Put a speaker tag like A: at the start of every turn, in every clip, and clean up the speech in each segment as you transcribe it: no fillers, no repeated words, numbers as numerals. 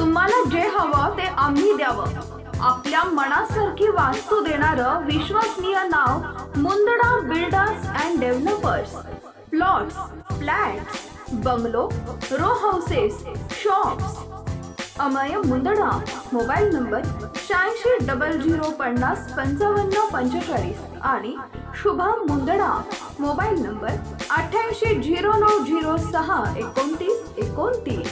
A: तुम्हाला जे हवं ते आम्ही द्यावं. आपल्या मनासारखी वास्तू देणारं विश्वसनीय नाव Mundada builders and developers. Plots, flats, bungalow, row houses, shops. Amay Mundada. Mobile number 8600505545 आणि शुभम मुंदडा. Mobile number 8809062929.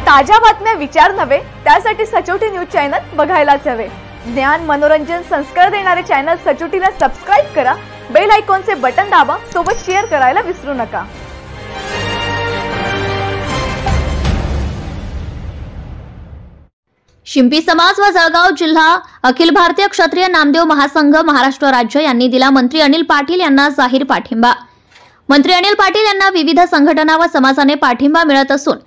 B: ताज्या बातम्या विचार नव्हे त्यासाठी सचोटी न्यूज चॅनल बघायलाच हवे. ज्ञान, मनोरंजन, संस्कार देणारे चॅनल सचोटीला सबस्क्राईब करा. बेल आयकॉनचे बटन दाबा. सोबत शेअर करायला विसरू नका.
C: शिंपी समाज व जळगाव जिल्हा अखिल भारतीय क्षत्रिय नामदेव महासंघ महाराष्ट्र राज्य यांनी दिला मंत्री अनिल पाटील यांना जाहीर पाठिंबा. मंत्री अनिल पाटील यांना विविध संघटना व समाजाने पाठिंबा मिळत असून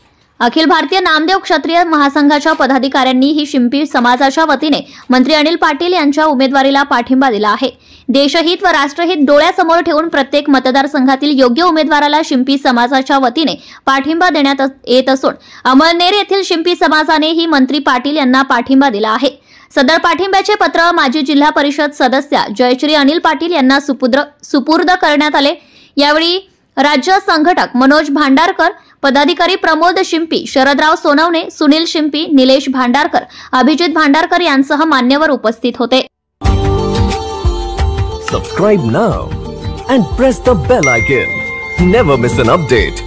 C: अखिल भारतीय नामदेव क्षत्रिय महासंघाच्या पदाधिकाऱ्यांनीही शिंपी समाजाच्या वतीने मंत्री अनिल पाटील यांच्या उमेदवारीला पाठिंबा दिला आहे. देशहित व राष्ट्रहित डोळ्यासमोर ठेवून प्रत्येक मतदारसंघातील योग्य उमेदवाराला शिंपी समाजाच्या वतीने पाठिंबा देण्यात येत असून अमळनेर येथील शिंपी समाजानेही मंत्री पाटील यांना पाठिंबा दिला आहे. सदर पाठिंब्याचे पत्र माजी जिल्हा परिषद सदस्य जयश्री अनिल पाटील यांना सुपूर्द करण्यात आले. यावेळी राज्य संघटक मनोज भांडारकर, पदाधिकारी प्रमोद शिंपी, शरदराव सोनवणे, सुनील शिंपी, निलेश भांडारकर, अभिजित भांडारकर यांसह मान्यवर उपस्थित होते.
D: Subscribe now and press the bell icon. Never miss an update.